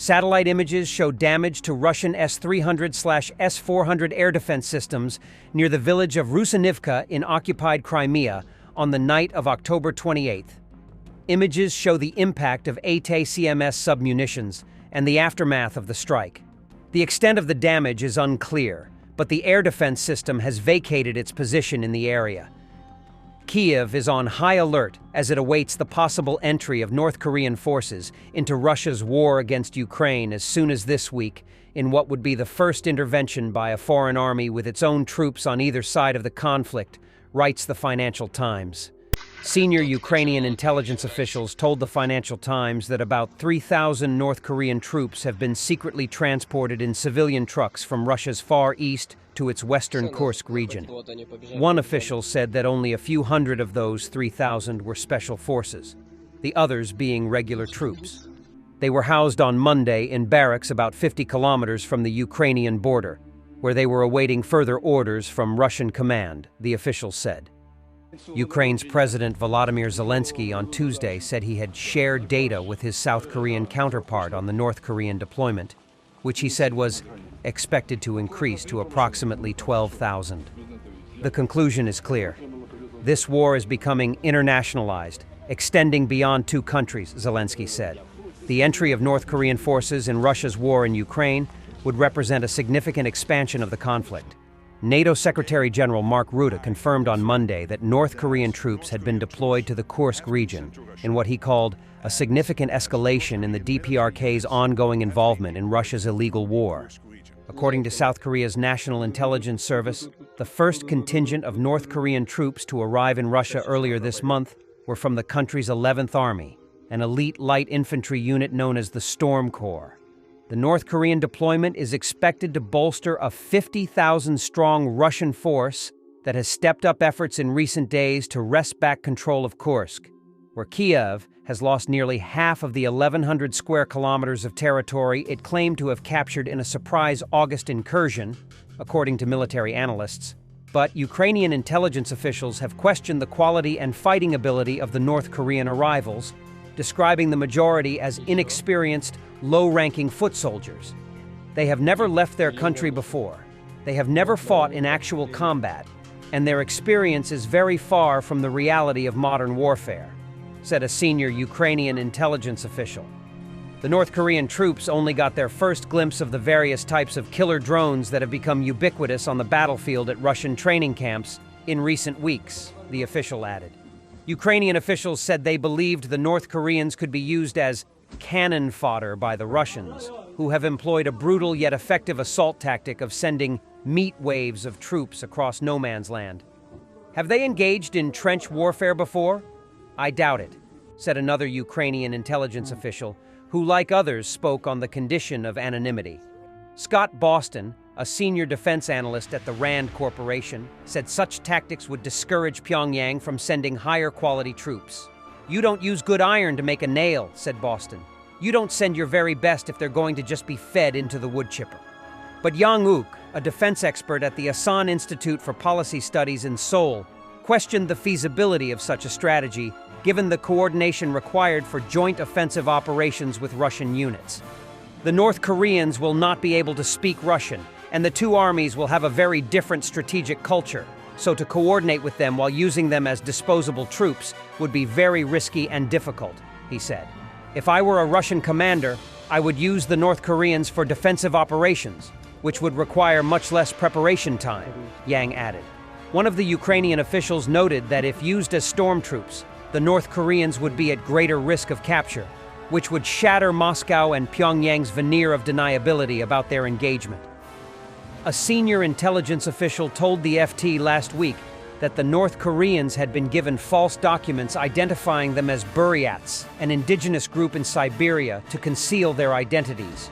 Satellite images show damage to Russian S-300/S-400 air defense systems near the village of Rusanivka in occupied Crimea on the night of October 28th. Images show the impact of AT-CMS submunitions and the aftermath of the strike. The extent of the damage is unclear, but the air defense system has vacated its position in the area. Kyiv is on high alert as it awaits the possible entry of North Korean forces into Russia's war against Ukraine as soon as this week, in what would be the first intervention by a foreign army with its own troops on either side of the conflict, writes the Financial Times. Senior Ukrainian intelligence officials told the Financial Times that about 3,000 North Korean troops have been secretly transported in civilian trucks from Russia's Far East to its western Kursk region. One official said that only a few hundred of those 3,000 were special forces, the others being regular troops. They were housed on Monday in barracks about 50 kilometers from the Ukrainian border, where they were awaiting further orders from Russian command, the official said. Ukraine's President Volodymyr Zelensky on Tuesday said he had shared data with his South Korean counterpart on the North Korean deployment, which he said was expected to increase to approximately 12,000. The conclusion is clear. This war is becoming internationalized, extending beyond two countries, Zelensky said. The entry of North Korean forces in Russia's war in Ukraine would represent a significant expansion of the conflict. NATO Secretary General Mark Rutte confirmed on Monday that North Korean troops had been deployed to the Kursk region in what he called a significant escalation in the DPRK's ongoing involvement in Russia's illegal war. According to South Korea's National Intelligence Service, the first contingent of North Korean troops to arrive in Russia earlier this month were from the country's 11th Army, an elite light infantry unit known as the Storm Corps. The North Korean deployment is expected to bolster a 50,000-strong Russian force that has stepped up efforts in recent days to wrest back control of Kursk, where Kyiv has lost nearly half of the 1,100 square kilometers of territory it claimed to have captured in a surprise August incursion, according to military analysts. But Ukrainian intelligence officials have questioned the quality and fighting ability of the North Korean arrivals, describing the majority as inexperienced, low-ranking foot soldiers. They have never left their country before. They have never fought in actual combat, and their experience is very far from the reality of modern warfare, said a senior Ukrainian intelligence official. The North Korean troops only got their first glimpse of the various types of killer drones that have become ubiquitous on the battlefield at Russian training camps in recent weeks, the official added. Ukrainian officials said they believed the North Koreans could be used as cannon fodder by the Russians, who have employed a brutal yet effective assault tactic of sending meat waves of troops across no man's land. Have they engaged in trench warfare before? I doubt it, said another Ukrainian intelligence official, who, like others, spoke on the condition of anonymity. Scott Boston, a senior defense analyst at the Rand Corporation, said such tactics would discourage Pyongyang from sending higher-quality troops. You don't use good iron to make a nail, said Boston. You don't send your very best if they're going to just be fed into the wood chipper. But Yang Uk, a defense expert at the Asan Institute for Policy Studies in Seoul, questioned the feasibility of such a strategy, given the coordination required for joint offensive operations with Russian units. The North Koreans will not be able to speak Russian, and the two armies will have a very different strategic culture, so to coordinate with them while using them as disposable troops would be very risky and difficult, he said. If I were a Russian commander, I would use the North Koreans for defensive operations, which would require much less preparation time, Yang added. One of the Ukrainian officials noted that if used as stormtroops, the North Koreans would be at greater risk of capture, which would shatter Moscow and Pyongyang's veneer of deniability about their engagement. A senior intelligence official told the FT last week that the North Koreans had been given false documents identifying them as Buryats, an indigenous group in Siberia, to conceal their identities.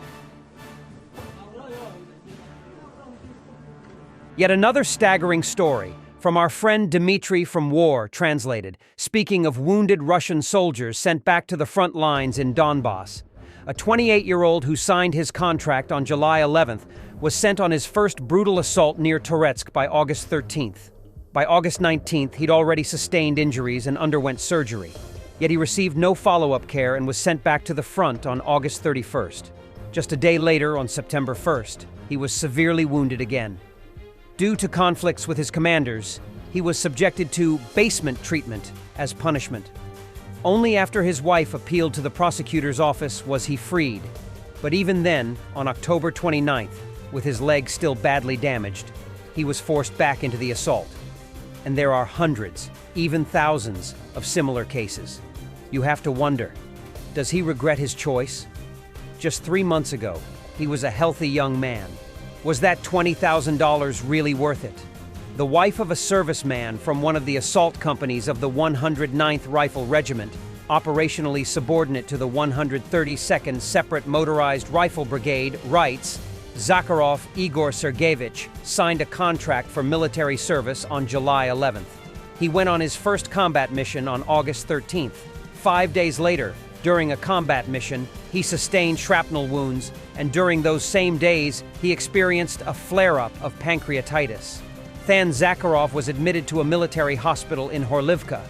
Yet another staggering story from our friend Dmitry from War, translated, speaking of wounded Russian soldiers sent back to the front lines in Donbass. A 28-year-old who signed his contract on July 11th was sent on his first brutal assault near Toretsk by August 13th. By August 19th, he'd already sustained injuries and underwent surgery. Yet he received no follow-up care and was sent back to the front on August 31st. Just a day later, on September 1st, he was severely wounded again. Due to conflicts with his commanders, he was subjected to basement treatment as punishment. Only after his wife appealed to the prosecutor's office was he freed. But even then, on October 29th, with his leg still badly damaged, he was forced back into the assault. And there are hundreds, even thousands, of similar cases. You have to wonder, does he regret his choice? Just 3 months ago, he was a healthy young man. Was that $20,000 really worth it? The wife of a serviceman from one of the assault companies of the 109th Rifle Regiment, operationally subordinate to the 132nd Separate Motorized Rifle Brigade, writes, Zakharov Igor Sergeyevich signed a contract for military service on July 11th. He went on his first combat mission on August 13th. 5 days later, during a combat mission, he sustained shrapnel wounds, and during those same days, he experienced a flare-up of pancreatitis. Than Zakharov was admitted to a military hospital in Horlivka.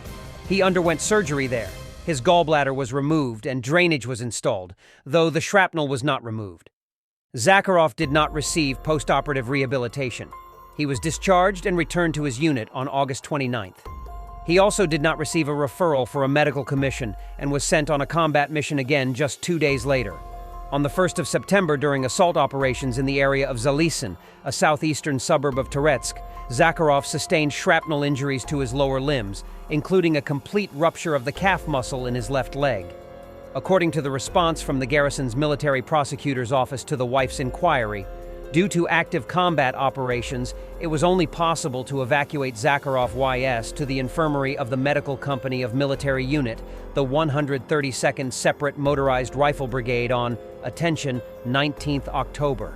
He underwent surgery there. His gallbladder was removed and drainage was installed, though the shrapnel was not removed. Zakharov did not receive post-operative rehabilitation. He was discharged and returned to his unit on August 29th. He also did not receive a referral for a medical commission and was sent on a combat mission again just 2 days later. On the 1st of September, during assault operations in the area of Zalysyn, a southeastern suburb of Toretsk, Zakharov sustained shrapnel injuries to his lower limbs, including a complete rupture of the calf muscle in his left leg. According to the response from the garrison's military prosecutor's office to the wife's inquiry, due to active combat operations, it was only possible to evacuate Zakharov YS to the infirmary of the medical company of military unit, the 132nd Separate Motorized Rifle Brigade on, attention, 19th October.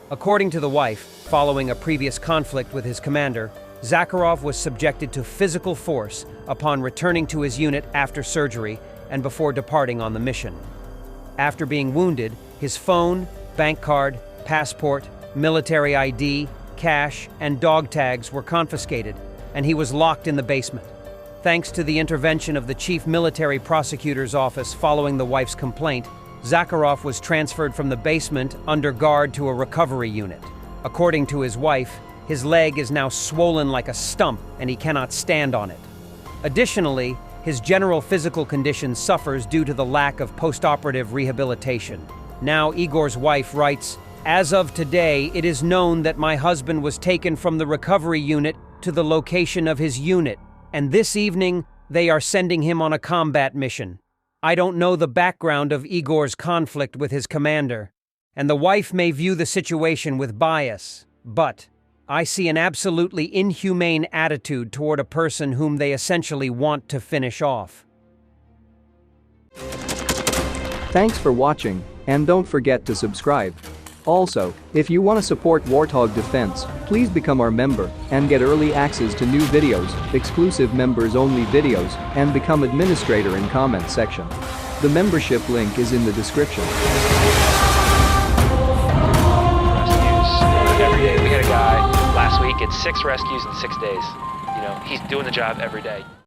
According to the wife, following a previous conflict with his commander, Zakharov was subjected to physical force upon returning to his unit after surgery and before departing on the mission. After being wounded, his phone, bank card, passport, military ID, cash, and dog tags were confiscated, and he was locked in the basement. Thanks to the intervention of the chief military prosecutor's office following the wife's complaint, Zakharov was transferred from the basement under guard to a recovery unit. According to his wife, his leg is now swollen like a stump and he cannot stand on it. Additionally, his general physical condition suffers due to the lack of post-operative rehabilitation. Now Igor's wife writes, "As of today, it is known that my husband was taken from the recovery unit to the location of his unit, and this evening they are sending him on a combat mission. I don't know the background of Igor's conflict with his commander, and the wife may view the situation with bias, but I see an absolutely inhumane attitude toward a person whom they essentially want to finish off." Thanks for watching, and don't forget to subscribe. Also, if you want to support Warthog Defense, please become our member and get early access to new videos, exclusive members-only videos, and become administrator in comment section. The membership link is in the description. Rescues every day. We had a guy last week at 6 rescues in 6 days. You know, he's doing the job every day.